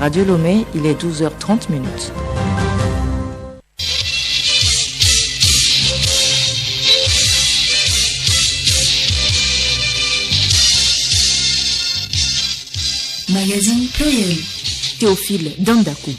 Radio Lomé, il est 12h30 minutes. Magazine Pluriel. Théophile Dandakou.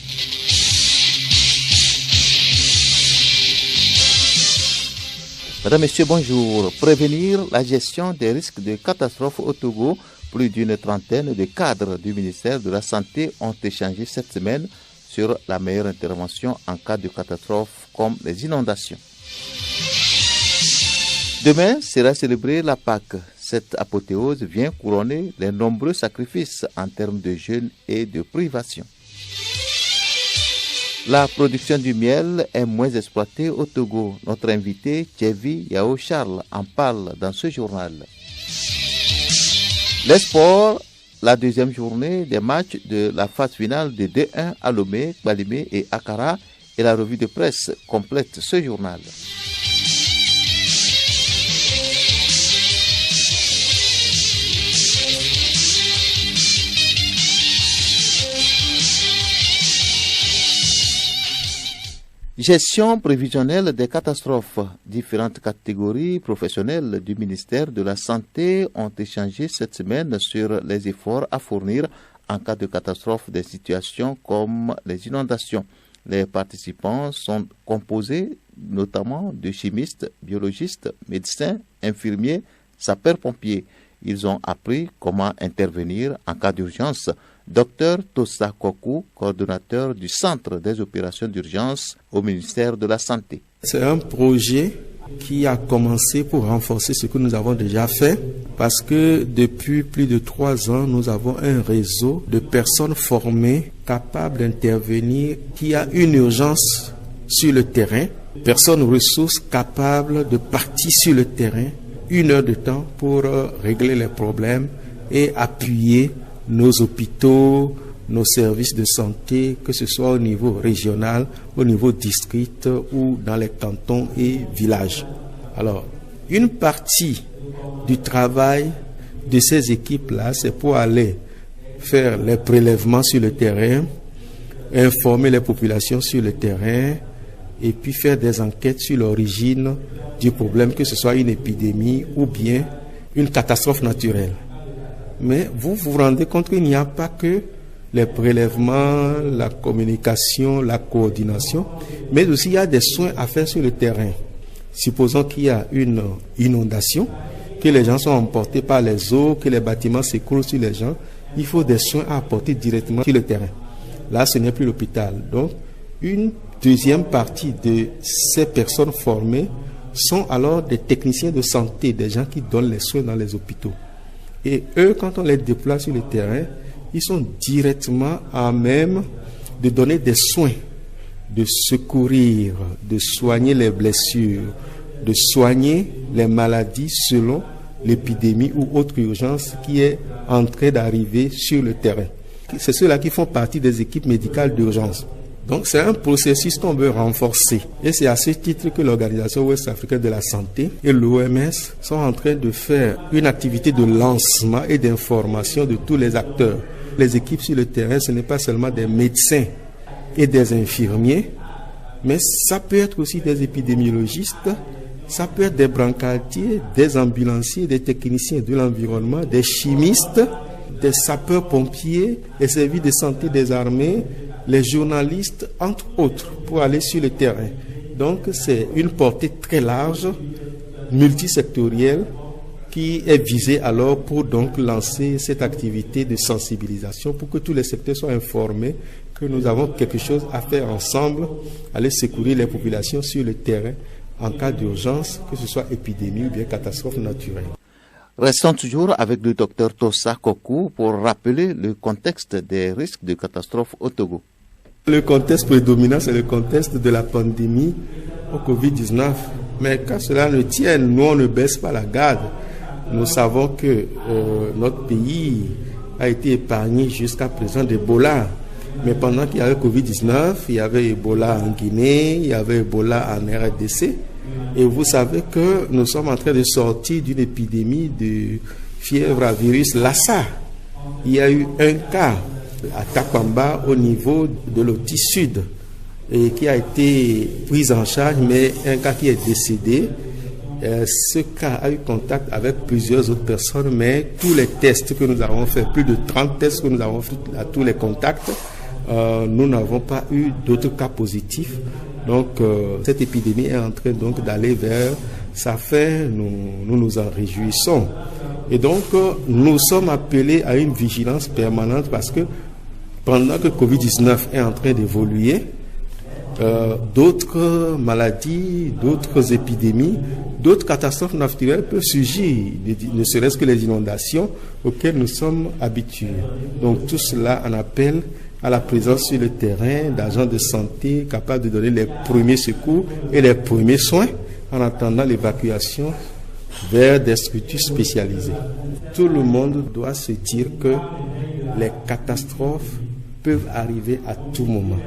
Madame, Messieurs, bonjour. Prévenir la gestion des risques de catastrophes au Togo. Plus d'une trentaine de cadres du ministère de la Santé ont échangé cette semaine sur la meilleure intervention en cas de catastrophe comme les inondations. Demain sera célébrée la Pâque. Cette apothéose vient couronner les nombreux sacrifices en termes de jeûne et de privation. La production du miel est moins exploitée au Togo. Notre invité, Thierry Yao Charles, en parle dans ce journal. Les sports, la deuxième journée des matchs de la phase finale de D1 à Lomé, Gbalimé et Akara et la revue de presse complète ce journal. Gestion prévisionnelle des catastrophes. Différentes catégories professionnelles du ministère de la Santé ont échangé cette semaine sur les efforts à fournir en cas de catastrophe des situations comme les inondations. Les participants sont composés notamment de chimistes, biologistes, médecins, infirmiers, sapeurs-pompiers. Ils ont appris comment intervenir en cas d'urgence. Dr Tosa Kokou, coordonnateur du Centre des opérations d'urgence au ministère de la Santé. C'est un projet qui a commencé pour renforcer ce que nous avons déjà fait, parce que depuis plus de 3 ans, nous avons un réseau de personnes formées capables d'intervenir, qui a une urgence sur le terrain, personnes ressources capables de partir sur le terrain 1 heure de temps pour régler les problèmes et appuyer nos hôpitaux, nos services de santé, que ce soit au niveau régional, au niveau district ou dans les cantons et villages. Alors, une partie du travail de ces équipes-là, c'est pour aller faire les prélèvements sur le terrain, informer les populations sur le terrain et puis faire des enquêtes sur l'origine du problème, que ce soit une épidémie ou bien une catastrophe naturelle. Mais vous vous rendez compte qu'il n'y a pas que les prélèvements, la communication, la coordination, mais aussi il y a des soins à faire sur le terrain. Supposons qu'il y a une inondation, que les gens sont emportés par les eaux, que les bâtiments s'écroulent sur les gens, il faut des soins à apporter directement sur le terrain. Là, ce n'est plus l'hôpital. Donc, une deuxième partie de ces personnes formées sont alors des techniciens de santé, des gens qui donnent les soins dans les hôpitaux. Et eux, quand on les déploie sur le terrain, ils sont directement à même de donner des soins, de secourir, de soigner les blessures, de soigner les maladies selon l'épidémie ou autre urgence qui est en train d'arriver sur le terrain. C'est ceux-là qui font partie des équipes médicales d'urgence. Donc c'est un processus qu'on veut renforcer. Et c'est à ce titre que l'Organisation ouest-africaine de la santé et l'OMS sont en train de faire une activité de lancement et d'information de tous les acteurs. Les équipes sur le terrain, ce n'est pas seulement des médecins et des infirmiers, mais ça peut être aussi des épidémiologistes, ça peut être des brancardiers, des ambulanciers, des techniciens de l'environnement, des chimistes, des sapeurs-pompiers, les services de santé des armées, les journalistes, entre autres, pour aller sur le terrain. Donc, c'est une portée très large, multisectorielle, qui est visée alors pour donc lancer cette activité de sensibilisation pour que tous les secteurs soient informés que nous avons quelque chose à faire ensemble, aller secourir les populations sur le terrain en cas d'urgence, que ce soit épidémie ou bien catastrophe naturelle. Restons toujours avec le docteur Tosa Kokou pour rappeler le contexte des risques de catastrophe au Togo. Le contexte prédominant, c'est le contexte de la pandémie au Covid-19. Mais quand cela ne tienne, nous, on ne baisse pas la garde. Nous savons que notre pays a été épargné jusqu'à présent d'Ebola. Mais pendant qu'il y avait Covid-19, il y avait Ebola en Guinée, il y avait Ebola en RDC. Et vous savez que nous sommes en train de sortir d'une épidémie de fièvre à virus Lassa. Il y a eu un cas à Takwamba au niveau de l'Oti Sud et qui a été prise en charge, mais un cas qui est décédé. Ce cas a eu contact avec plusieurs autres personnes, mais tous les tests que nous avons fait, plus de 30 tests que nous avons fait à tous les contacts, nous n'avons pas eu d'autres cas positifs. Donc cette épidémie est en train donc d'aller vers sa fin, nous nous en réjouissons. Et donc nous sommes appelés à une vigilance permanente parce que pendant que Covid-19 est en train d'évoluer, d'autres maladies, d'autres épidémies, d'autres catastrophes naturelles peuvent surgir, ne serait-ce que les inondations auxquelles nous sommes habitués. Donc tout cela en appelle à la présence sur le terrain d'agents de santé capables de donner les premiers secours et les premiers soins en attendant l'évacuation vers des structures spécialisées. Tout le monde doit se dire que les catastrophes peuvent arriver à tout moment.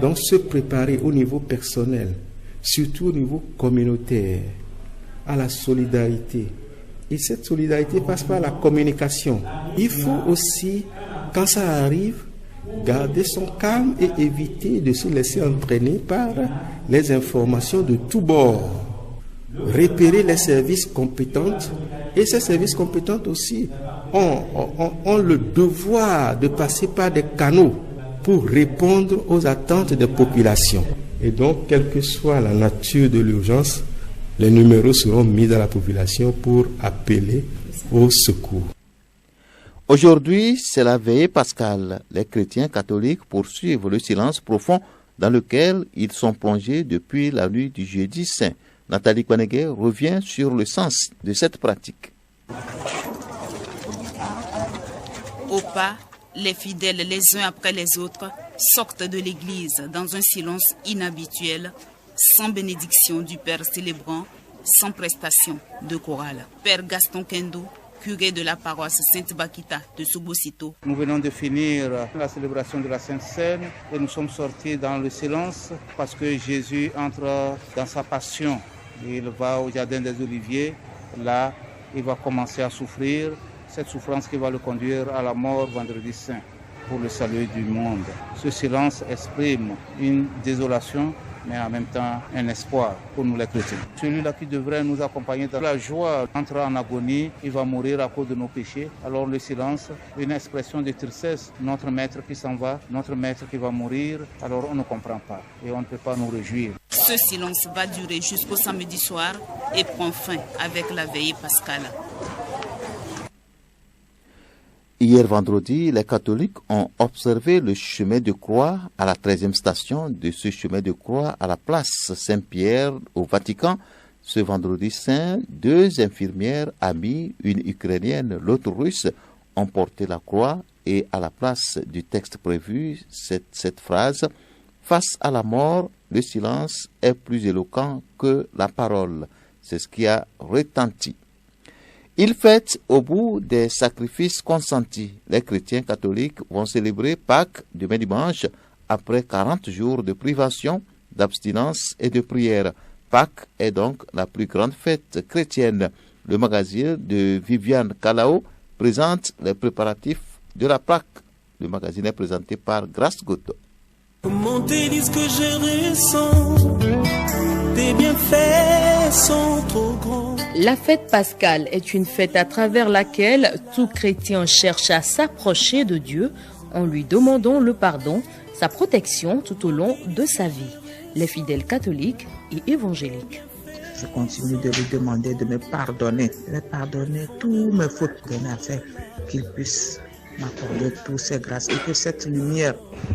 Donc se préparer au niveau personnel, surtout au niveau communautaire, à la solidarité. Et cette solidarité passe par la communication. Il faut aussi, quand ça arrive, garder son calme et éviter de se laisser entraîner par les informations de tous bords. Repérer les services compétents et ces services compétents aussi ont le devoir de passer par des canaux pour répondre aux attentes des populations. Et donc, quelle que soit la nature de l'urgence, les numéros seront mis à la population pour appeler au secours. Aujourd'hui, c'est la veillée pascale. Les chrétiens catholiques poursuivent le silence profond dans lequel ils sont plongés depuis la nuit du jeudi saint. Nathalie Kwanege revient sur le sens de cette pratique. Au pas, les fidèles, les uns après les autres, sortent de l'église dans un silence inhabituel, sans bénédiction du Père célébrant, sans prestation de chorale. Père Gaston Kendo, curé de la paroisse Sainte-Bakita de Sobosito. Nous venons de finir la célébration de la Sainte Seine et nous sommes sortis dans le silence parce que Jésus entre dans sa passion. Il va au jardin des Oliviers, là il va commencer à souffrir, cette souffrance qui va le conduire à la mort vendredi saint pour le salut du monde. Ce silence exprime une désolation, mais en même temps un espoir pour nous les chrétiens. Celui-là qui devrait nous accompagner dans la joie entre en agonie, il va mourir à cause de nos péchés. Alors le silence, une expression de tristesse, notre maître qui s'en va, notre maître qui va mourir, alors on ne comprend pas et on ne peut pas nous réjouir. Ce silence va durer jusqu'au samedi soir et prend fin avec la veillée pascale. Hier vendredi, les catholiques ont observé le chemin de croix à la 13e station de ce chemin de croix à la place Saint-Pierre au Vatican. Ce vendredi saint, 2 infirmières amies, une ukrainienne, l'autre russe, ont porté la croix et à la place du texte prévu, cette phrase « Face à la mort, le silence est plus éloquent que la parole ». C'est ce qui a retenti. Ils fêtent au bout des sacrifices consentis. Les chrétiens catholiques vont célébrer Pâques demain dimanche après 40 jours de privation, d'abstinence et de prière. Pâques est donc la plus grande fête chrétienne. Le magazine de Viviane Kalao présente les préparatifs de la Pâques. Le magazine est présenté par Grace Goto. Comment te dire que je ressens, tes bienfaits sont trop grands. La fête pascale est une fête à travers laquelle tout chrétien cherche à s'approcher de Dieu en lui demandant le pardon, sa protection tout au long de sa vie. Les fidèles catholiques et évangéliques. Je continue de lui demander de me pardonner toutes mes fautes qu'il a fait, qu'il puisse m'accorder toutes ces grâces et que cette lumière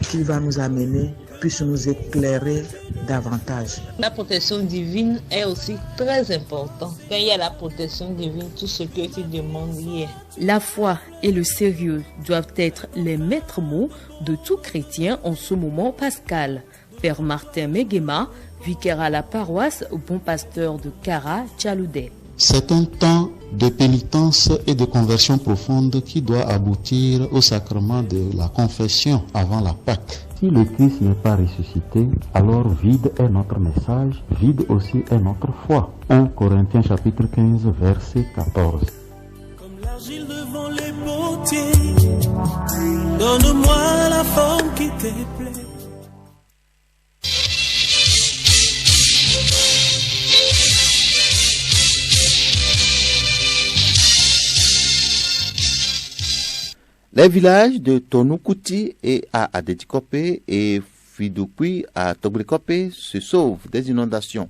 qu'il va nous amener puisse nous éclairer davantage. La protection divine est aussi très importante. Quand il y a la protection divine, tout ce que tu demandes y est. La foi et le sérieux doivent être les maîtres mots de tout chrétien en ce moment pascal. Père Martin Meguema, vicaire à la paroisse Bon Pasteur de Kara, Tchaloudé. C'est un temps de pénitence et de conversion profonde qui doit aboutir au sacrement de la confession avant la Pâque. Si le Christ n'est pas ressuscité, alors vide est notre message, vide aussi est notre foi. 1 Corinthiens chapitre 15 verset 14. Comme l'argile devant les potiers, Donne-moi la forme qui te plaît. Les villages de Tonukouti et à Adedikope et Fidoukoui à Toglikope se sauvent des inondations.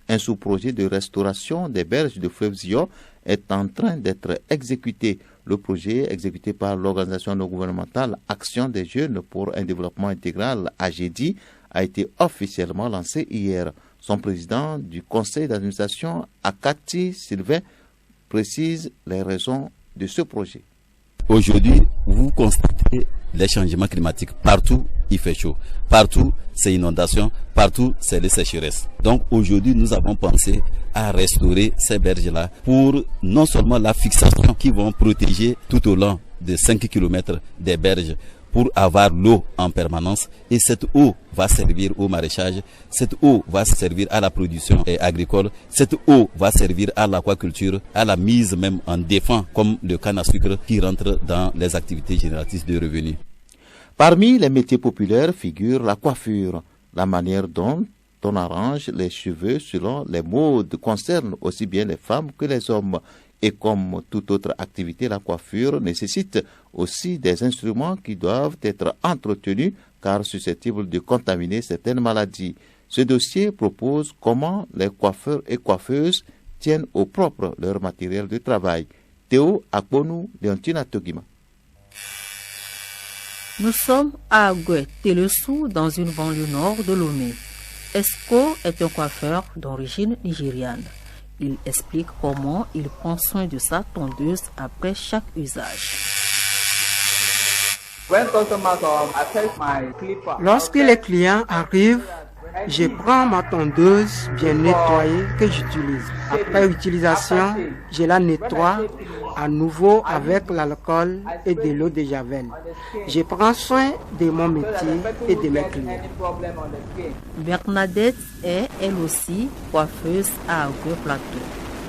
Un sous-projet de restauration des berges de fleuve Zio est en train d'être exécuté. Le projet, exécuté par l'organisation non gouvernementale Action des jeunes pour un développement intégral AGEDI, a été officiellement lancé hier. Son président du conseil d'administration, Akati Sylvain, précise les raisons de ce projet. Aujourd'hui, vous constatez les changements climatiques. Partout, il fait chaud. Partout, c'est inondation. Partout, c'est les sécheresses. Donc aujourd'hui, nous avons pensé à restaurer ces berges-là pour non seulement la fixation qui vont protéger tout au long de 5 km des berges, pour avoir l'eau en permanence, et cette eau va servir au maraîchage, cette eau va servir à la production agricole, cette eau va servir à l'aquaculture, à la mise même en défense comme le canne à sucre qui rentre dans les activités génératrices de revenus. Parmi les métiers populaires figure la coiffure. La manière dont on arrange les cheveux selon les modes concerne aussi bien les femmes que les hommes. Et comme toute autre activité, la coiffure nécessite aussi des instruments qui doivent être entretenus car susceptibles de contaminer certaines maladies. Ce dossier propose comment les coiffeurs et coiffeuses tiennent au propre leur matériel de travail. Théo Akbonou, Leontina Togima. Nous sommes à Agoué, Téléssou, dans une banlieue nord de Lomé. Esco est un coiffeur d'origine nigériane. Il explique comment il prend soin de sa tondeuse après chaque usage. Lorsque les clients arrivent, je prends ma tondeuse bien nettoyée que j'utilise. Après utilisation, je la nettoie à nouveau avec l'alcool et de l'eau de javel. Je prends soin de mon métier et de mes clients. Bernadette est elle aussi coiffeuse à Agoué Plateau.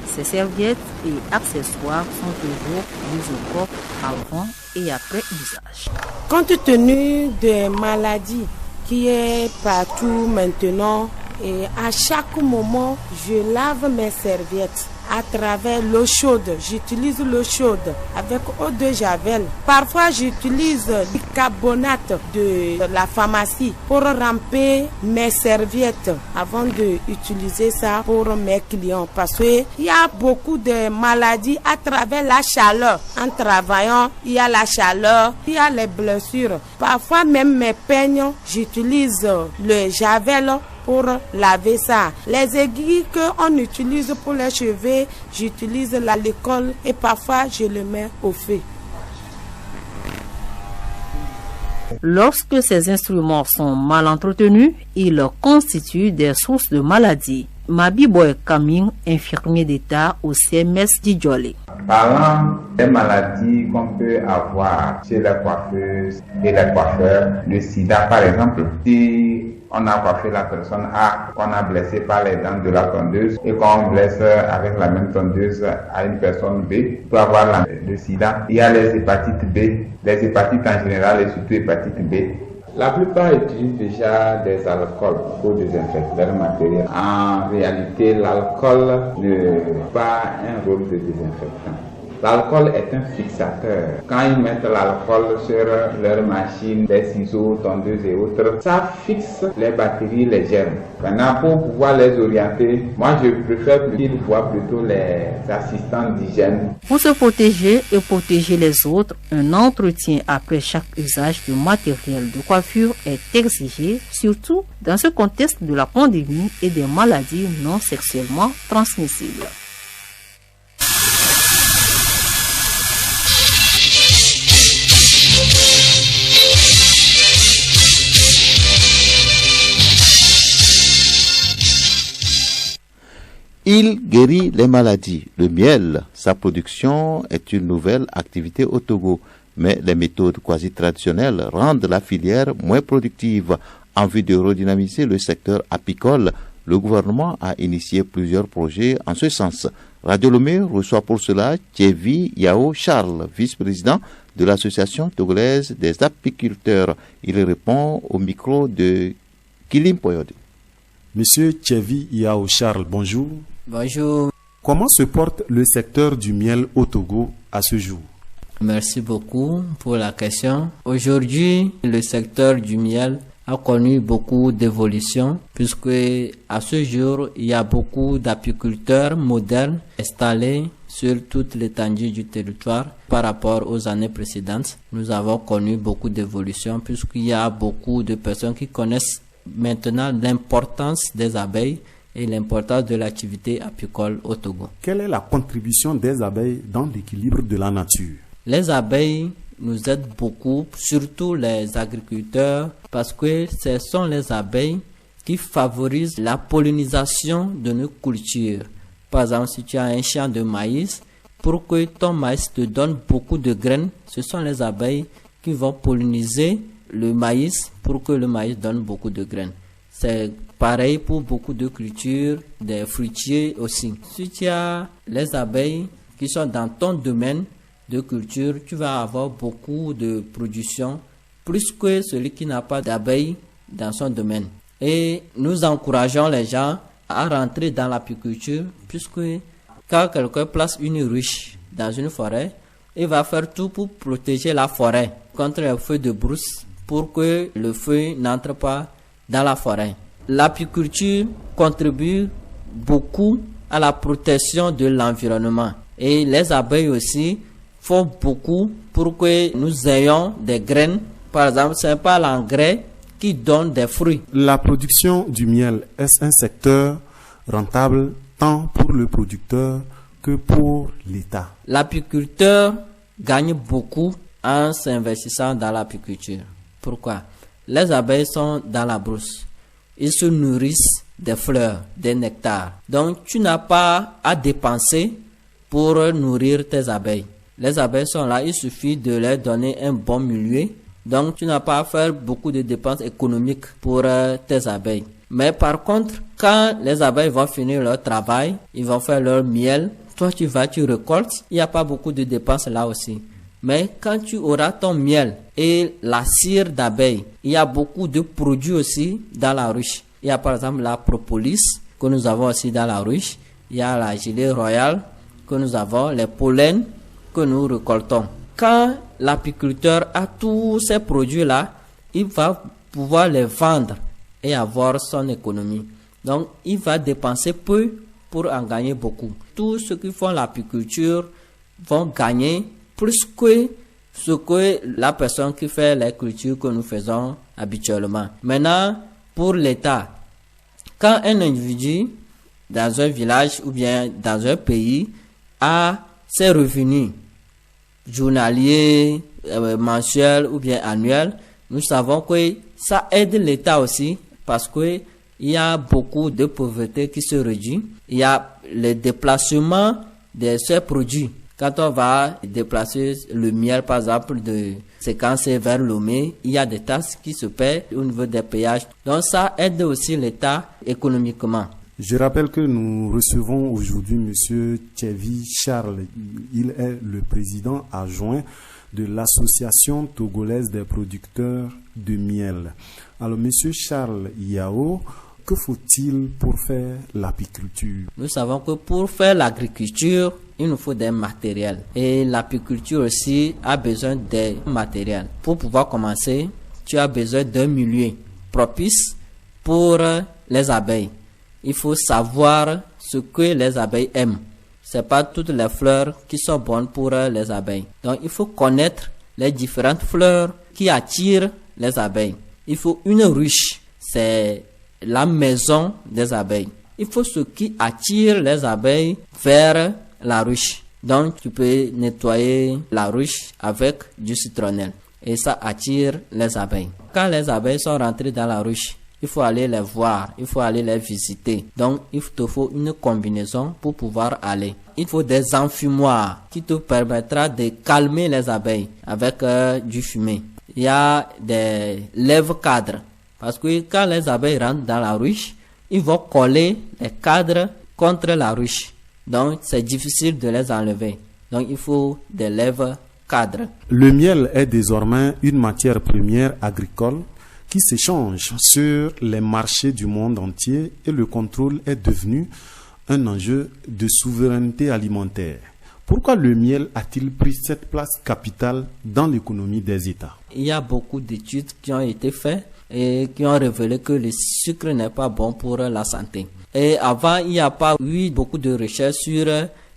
Ses serviettes et accessoires sont toujours mis au propre avant et après usage. Compte tenu des maladies qui est partout maintenant, et à chaque moment, je lave mes serviettes à travers l'eau chaude. J'utilise l'eau chaude avec eau de javel. Parfois, j'utilise du bicarbonate de la pharmacie pour ramper mes serviettes avant d'utiliser ça pour mes clients. Parce qu'il y a beaucoup de maladies à travers la chaleur. En travaillant, il y a la chaleur, il y a les blessures. Parfois, même mes peignes, j'utilise le javel pour laver ça. Les aiguilles qu'on utilise pour les cheveux, j'utilise l'alcool et parfois je le mets au feu. Lorsque ces instruments sont mal entretenus, ils constituent des sources de maladies. Mabiboy Kaming, infirmier d'État au CMS d'Idjolé. Parlant des maladies qu'on peut avoir chez les coiffeuses et les coiffeurs, le sida par exemple, si on a coiffé la personne A, qu'on a blessé par les dents de la tondeuse et qu'on blesse avec la même tondeuse à une personne B pour avoir le sida. Il y a les hépatites B, les hépatites en général et surtout hépatite B. La plupart utilisent déjà des alcools pour désinfecter leur matériel. En réalité, l'alcool ne joue pas un rôle de désinfectant. L'alcool est un fixateur. Quand ils mettent l'alcool sur leur machine, les ciseaux, tondeuses et autres, ça fixe les bactéries, les germes. Maintenant, pour pouvoir les orienter, moi je préfère qu'ils voient plutôt les assistants d'hygiène. Pour se protéger et protéger les autres, un entretien après chaque usage du matériel de coiffure est exigé, surtout dans ce contexte de la pandémie et des maladies non sexuellement transmissibles. Il guérit les maladies. Le miel, sa production est une nouvelle activité au Togo, mais les méthodes quasi traditionnelles rendent la filière moins productive. En vue de redynamiser le secteur apicole, le gouvernement a initié plusieurs projets en ce sens. Radio Lomé reçoit pour cela Thierry Yao Charles, vice-président de l'Association togolaise des apiculteurs. Il répond au micro de Kilim Poyode. Monsieur Tchevi Yao Charles, bonjour. Bonjour. Comment se porte le secteur du miel au Togo à ce jour? Merci beaucoup pour la question. Aujourd'hui, le secteur du miel a connu beaucoup d'évolutions puisque à ce jour, il y a beaucoup d'apiculteurs modernes installés sur toute l'étendue du territoire par rapport aux années précédentes. Nous avons connu beaucoup d'évolutions puisqu'il y a beaucoup de personnes qui connaissent maintenant l'importance des abeilles et l'importance de l'activité apicole au Togo. Quelle est la contribution des abeilles dans l'équilibre de la nature? Les abeilles nous aident beaucoup, surtout les agriculteurs, parce que ce sont les abeilles qui favorisent la pollinisation de nos cultures. Par exemple, si tu as un champ de maïs, pour que ton maïs te donne beaucoup de graines, ce sont les abeilles qui vont polliniser le maïs pour que le maïs donne beaucoup de graines. C'est pareil pour beaucoup de cultures, des fruitiers aussi. Si tu as les abeilles qui sont dans ton domaine de culture, tu vas avoir beaucoup de production, plus que celui qui n'a pas d'abeilles dans son domaine. Et nous encourageons les gens à rentrer dans l'apiculture, puisque quand quelqu'un place une ruche dans une forêt, il va faire tout pour protéger la forêt contre les feux de brousse, pour que le feu n'entre pas dans la forêt. L'apiculture contribue beaucoup à la protection de l'environnement. Et les abeilles aussi font beaucoup pour que nous ayons des graines. Par exemple, ce n'est pas l'engrais qui donne des fruits. La production du miel, est-ce un secteur rentable tant pour le producteur que pour l'État? L'apiculteur gagne beaucoup en s'investissant dans l'apiculture. Pourquoi? Les abeilles sont dans la brousse. Ils se nourrissent des fleurs, des nectars. Donc, tu n'as pas à dépenser pour nourrir tes abeilles. Les abeilles sont là, il suffit de leur donner un bon milieu. Donc, tu n'as pas à faire beaucoup de dépenses économiques pour tes abeilles. Mais par contre, quand les abeilles vont finir leur travail, ils vont faire leur miel, toi tu récoltes, il n'y a pas beaucoup de dépenses là aussi. Mais quand tu auras ton miel et la cire d'abeille, il y a beaucoup de produits aussi dans la ruche. Il y a par exemple la propolis que nous avons aussi dans la ruche. Il y a la gelée royale que nous avons, les pollens que nous récoltons. Quand l'apiculteur a tous ces produits-là, il va pouvoir les vendre et avoir son économie. Donc, il va dépenser peu pour en gagner beaucoup. Tous ceux qui font l'apiculture vont gagner plus que ce que la personne qui fait les cultures que nous faisons habituellement. Maintenant, pour l'État, quand un individu dans un village ou bien dans un pays a ses revenus journaliers, mensuels ou bien annuels, nous savons que ça aide l'État aussi parce que il y a beaucoup de pauvreté qui se réduit. Il y a le déplacement de ces produits. Quand on va déplacer le miel, par exemple, de Séquence vers Lomé, il y a des taxes qui se paient au niveau des péages. Donc ça aide aussi l'État économiquement. Je rappelle que nous recevons aujourd'hui M. Tchevi Charles. Il est le président adjoint de l'Association togolaise des producteurs de miel. Alors, M. Charles Yao, que faut-il pour faire l'apiculture? Nous savons que pour faire l'agriculture, il nous faut des matériels. Et l'apiculture aussi a besoin des matériels. Pour pouvoir commencer, tu as besoin d'un milieu propice pour les abeilles. Il faut savoir ce que les abeilles aiment. C'est pas toutes les fleurs qui sont bonnes pour les abeilles. Donc, il faut connaître les différentes fleurs qui attirent les abeilles. Il faut une ruche. C'est la maison des abeilles. Il faut ce qui attire les abeilles vers la ruche. Donc, tu peux nettoyer la ruche avec du citronnelle. Et ça attire les abeilles. Quand les abeilles sont rentrées dans la ruche, il faut aller les voir, il faut aller les visiter. Donc, il te faut une combinaison pour pouvoir aller. Il faut des enfumoirs qui te permettra de calmer les abeilles avec du fumier. Il y a des lève-cadres. Parce que quand les abeilles rentrent dans la ruche, ils vont coller les cadres contre la ruche. Donc, c'est difficile de les enlever. Donc, il faut des lève-cadres. cadre. Le miel est désormais une matière première agricole qui s'échange sur les marchés du monde entier et le contrôle est devenu un enjeu de souveraineté alimentaire. Pourquoi le miel a-t-il pris cette place capitale dans l'économie des États? Il y a beaucoup d'études qui ont été faites et qui ont révélé que le sucre n'est pas bon pour la santé. Et avant, il n'y a pas eu beaucoup de recherches sur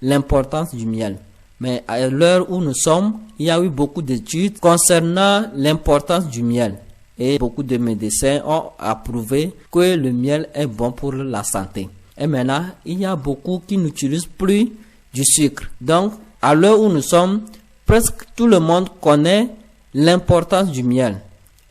l'importance du miel. Mais à l'heure où nous sommes, il y a eu beaucoup d'études concernant l'importance du miel. Et beaucoup de médecins ont approuvé que le miel est bon pour la santé. Et maintenant, il y a beaucoup qui n'utilisent plus du sucre. Donc, à l'heure où nous sommes, presque tout le monde connaît l'importance du miel.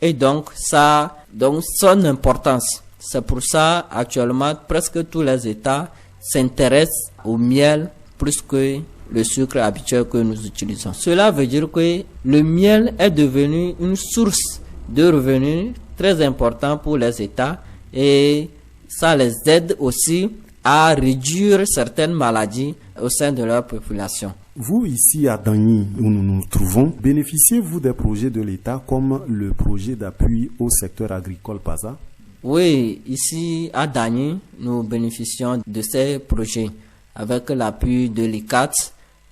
Et donc, son importance. C'est pour ça, actuellement, presque tous les États s'intéressent au miel plus que le sucre habituel que nous utilisons. Cela veut dire que le miel est devenu une source de revenus très important pour les États et ça les aide aussi à réduire certaines maladies au sein de leur population. Vous, ici à Dagny, où nous nous trouvons, bénéficiez-vous des projets de l'État comme le projet d'appui au secteur agricole PASA? Oui, ici à Dagny, nous bénéficions de ces projets. Avec l'appui de l'ICAT,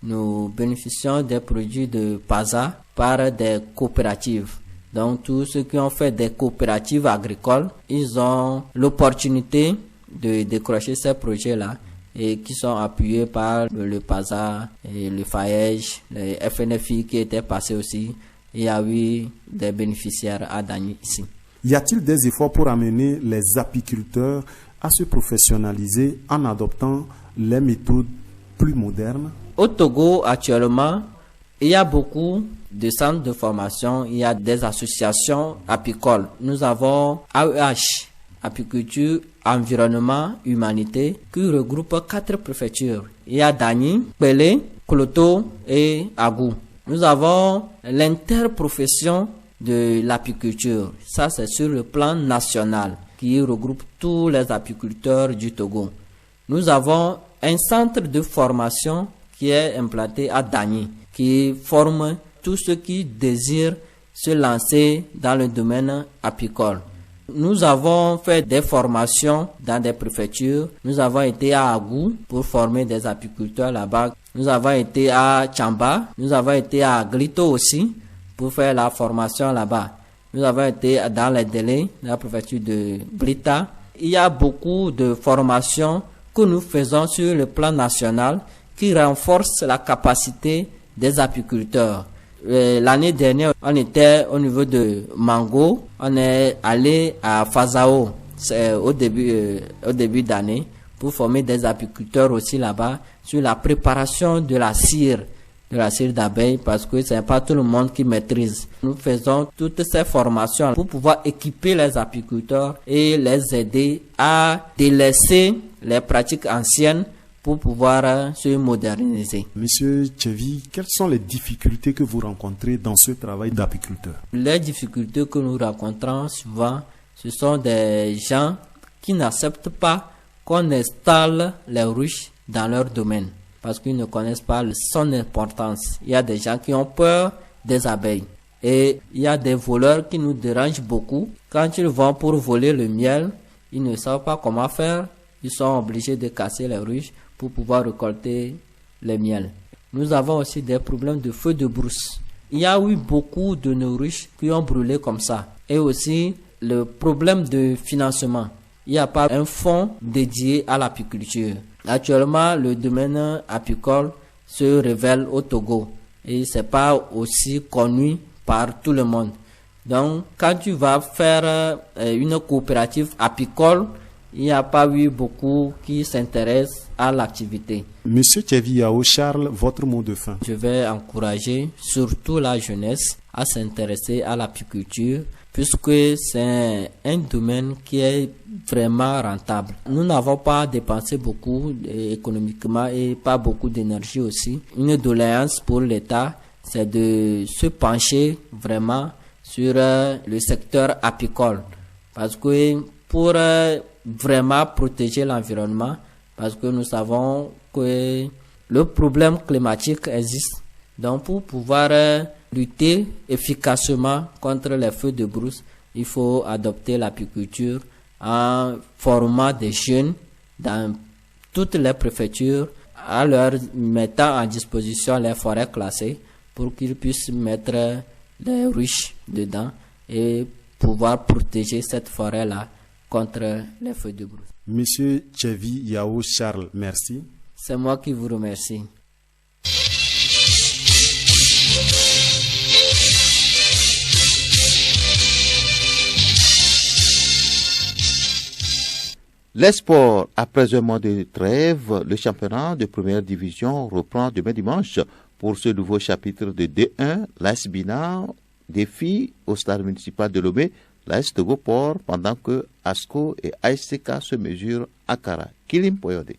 nous bénéficions des produits de PASA par des coopératives. Donc, tous ceux qui ont fait des coopératives agricoles, ils ont l'opportunité de décrocher ces projets-là et qui sont appuyés par le PASA et le FAEJ, le FNFI qui étaient passés aussi. Il y a eu des bénéficiaires à Dagny ici. Y a-t-il des efforts pour amener les apiculteurs à se professionnaliser en adoptant les méthodes plus modernes? Au Togo, actuellement, il y a beaucoup de centres de formation, il y a des associations apicoles. Nous avons AEH, Apiculture, Environnement, Humanité, qui regroupe 4 préfectures. Il y a Dagny, Pelé, Kloto et Agou. Nous avons l'interprofession de l'apiculture. Ça, c'est sur le plan national, qui regroupe tous les apiculteurs du Togo. Nous avons un centre de formation qui est implanté à Dagny, qui forme tous ceux qui désirent se lancer dans le domaine apicole. Nous avons fait des formations dans des préfectures. Nous avons été à Agou pour former des apiculteurs là-bas. Nous avons été à Tchamba. Nous avons été à Glito aussi pour faire la formation là-bas. Nous avons été dans les délais, dans la préfecture de Blita. Il y a beaucoup de formations que nous faisons sur le plan national qui renforcent la capacité des apiculteurs. L'année dernière, on était au niveau de Mango, on est allé à Fazao au début d'année pour former des apiculteurs aussi là-bas sur la préparation de la cire d'abeille parce que c'est pas tout le monde qui maîtrise. Nous faisons toutes ces formations pour pouvoir équiper les apiculteurs et les aider à délaisser les pratiques anciennes pour pouvoir se moderniser. Monsieur Tchevi, quelles sont les difficultés que vous rencontrez dans ce travail d'apiculteur? Les difficultés que nous rencontrons souvent, ce sont des gens qui n'acceptent pas qu'on installe les ruches dans leur domaine parce qu'ils ne connaissent pas son importance. Il y a des gens qui ont peur des abeilles et il y a des voleurs qui nous dérangent beaucoup. Quand ils vont pour voler le miel, ils ne savent pas comment faire. Ils sont obligés de casser les ruches pour pouvoir récolter le miel. Nous avons aussi des problèmes de feux de brousse. Il y a eu beaucoup de nos ruches qui ont brûlé comme ça. Et aussi le problème de financement. Il n'y a pas un fonds dédié à l'apiculture. Actuellement, le domaine apicole se révèle au Togo et c'est pas aussi connu par tout le monde. Donc, quand tu vas faire une coopérative apicole, il n'y a pas eu beaucoup qui s'intéressent à l'activité. Monsieur Tchevi Yao Charles, votre mot de fin. Je vais encourager surtout la jeunesse à s'intéresser à l'apiculture puisque c'est un domaine qui est vraiment rentable. Nous n'avons pas dépensé beaucoup économiquement et pas beaucoup d'énergie aussi. Une doléance pour l'État, c'est de se pencher vraiment sur le secteur apicole parce que pour vraiment protéger l'environnement parce que nous savons que le problème climatique existe. Donc pour pouvoir lutter efficacement contre les feux de brousse, il faut adopter l'apiculture en formant des jeunes dans toutes les préfectures, en leur mettant à disposition les forêts classées pour qu'ils puissent mettre des ruches dedans et pouvoir protéger cette forêt-là contre les feux de brousse. Monsieur Tchevi Yao Charles, merci. C'est moi qui vous remercie. Les sports, après un mois de trêve, le championnat de première division reprend demain dimanche pour ce nouveau chapitre de D1. L'AS Bina défie au stade municipal de Lomé l'AS Togoport pendant que ASCO et ASCK se mesurent à Kara. Kilim Poyode.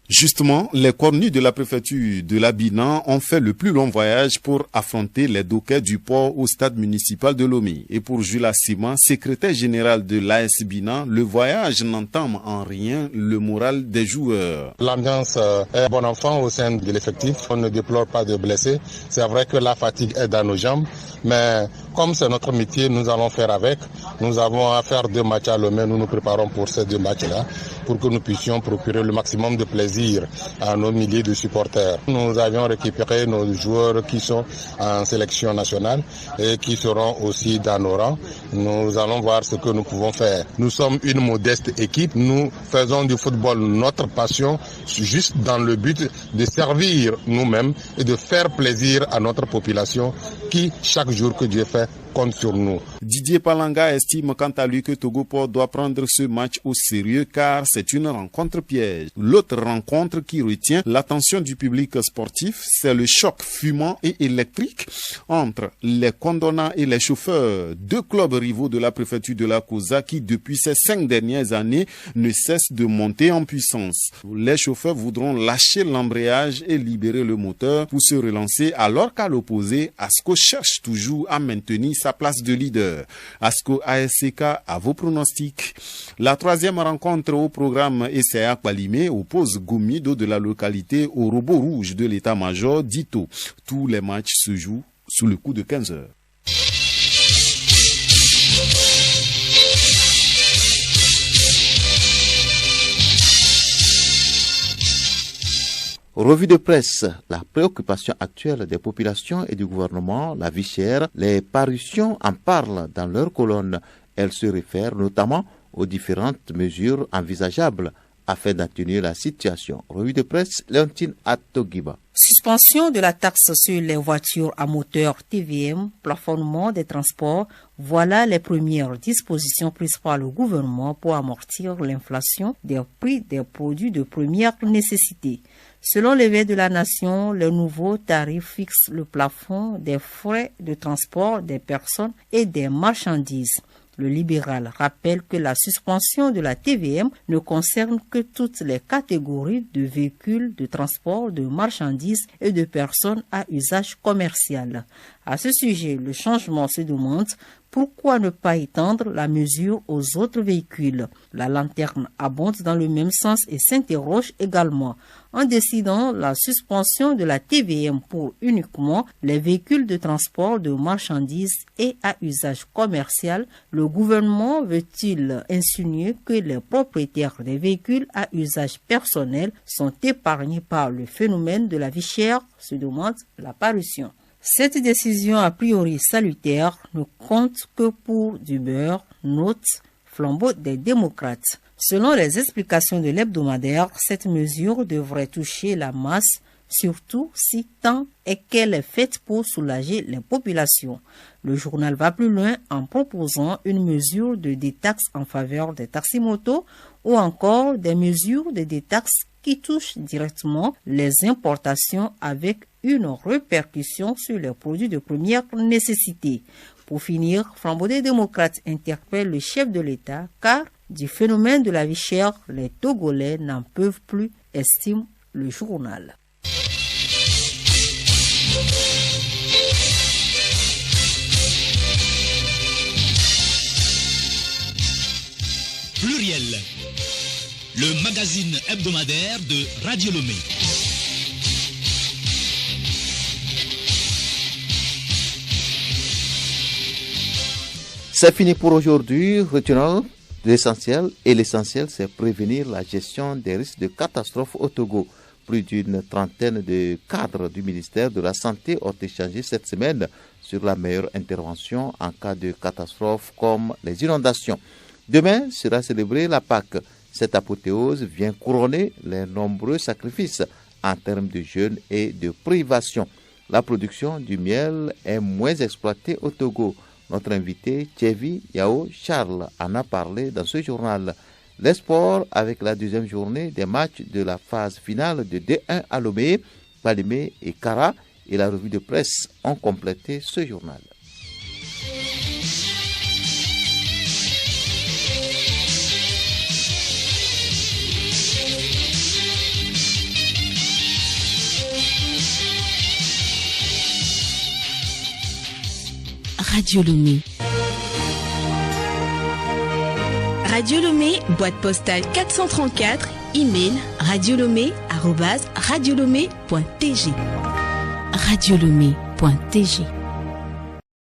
Justement, les cornus de la préfecture de la Binan ont fait le plus long voyage pour affronter les dockers du port au stade municipal de Lomé. Et pour Jules Assima, secrétaire général de l'AS Binan, le voyage n'entame en rien le moral des joueurs. L'ambiance est bon enfant au sein de l'effectif. On ne déplore pas de blessés. C'est vrai que la fatigue est dans nos jambes, mais comme c'est notre métier, nous allons faire avec. Nous avons à faire 2 matchs à Lomé. Nous nous préparons pour ces 2 matchs-là pour que nous puissions procurer le maximum de plaisir à nos milliers de supporters. Nous avions récupéré nos joueurs qui sont en sélection nationale et qui seront aussi dans nos rangs. Nous allons voir ce que nous pouvons faire. Nous sommes une modeste équipe. Nous faisons du football notre passion, juste dans le but de servir nous-mêmes et de faire plaisir à notre population qui, chaque jour que Dieu fait, compte sur nous. Didier Palanga estime quant à lui que Togoport doit prendre ce match au sérieux car c'est une rencontre piège. L'autre rencontre qui retient l'attention du public sportif, c'est le choc fumant et électrique entre les Condona et les chauffeurs, 2 clubs rivaux de la préfecture de la Kosa qui depuis ces 5 dernières années ne cessent de monter en puissance. Les chauffeurs voudront lâcher l'embrayage et libérer le moteur pour se relancer alors qu'à l'opposé, ASCO cherche toujours à maintenir sa place de leader. ASCO ASCK, à vos pronostics. La 3e rencontre au programme ECA Kwalimé oppose Gomido de la localité au robot rouge de l'état-major d'Ito. Tous les matchs se jouent sous le coup de 15 heures. Revue de presse, la préoccupation actuelle des populations et du gouvernement, la vie chère, les parutions en parlent dans leurs colonnes. Elles se réfèrent notamment aux différentes mesures envisageables afin d'atténuer la situation. Revue de presse, Léontine Atogiba. Suspension de la taxe sur les voitures à moteur TVM, plafonnement des transports, voilà les premières dispositions prises par le gouvernement pour amortir l'inflation des prix des produits de première nécessité. Selon l'éveil de la nation, le nouveau tarif fixe le plafond des frais de transport des personnes et des marchandises. Le libéral rappelle que la suspension de la TVM ne concerne que toutes les catégories de véhicules de transport de marchandises et de personnes à usage commercial. À ce sujet, le changement se demande pourquoi ne pas étendre la mesure aux autres véhicules. La lanterne abonde dans le même sens et s'interroge également. En décidant la suspension de la TVM pour uniquement les véhicules de transport de marchandises et à usage commercial, le gouvernement veut-il insinuer que les propriétaires des véhicules à usage personnel sont épargnés par le phénomène de la vie chère, se demande la parution. Cette décision a priori salutaire ne compte que pour du beurre, note Flambeau des démocrates. Selon les explications de l'hebdomadaire, cette mesure devrait toucher la masse, surtout si tant est qu'elle est faite pour soulager les populations. Le journal va plus loin en proposant une mesure de détaxe en faveur des taximotos ou encore des mesures de détaxe qui touchent directement les importations avec une répercussion sur les produits de première nécessité. Pour finir, Flambeau des démocrates interpelle le chef de l'État car du phénomène de la vie chère, les Togolais n'en peuvent plus, estime le journal. Pluriel, le magazine hebdomadaire de Radio Lomé. C'est fini pour aujourd'hui. Retenons l'essentiel. Et l'essentiel, c'est prévenir la gestion des risques de catastrophe au Togo. Plus d'une trentaine de cadres du ministère de la Santé ont échangé cette semaine sur la meilleure intervention en cas de catastrophe comme les inondations. Demain sera célébrée la Pâque. Cette apothéose vient couronner les nombreux sacrifices en termes de jeûne et de privation. La production du miel est moins exploitée au Togo. Notre invité, Tchevi Yao Charles, en a parlé dans ce journal. Les sports avec la deuxième journée des matchs de la phase finale de D1 à Lomé, Palimé et Kara et la revue de presse ont complété ce journal. Radio Lomé. Radio Lomé, boîte postale 434, email radiolomé@radiolomé.tg. radiolomé.tg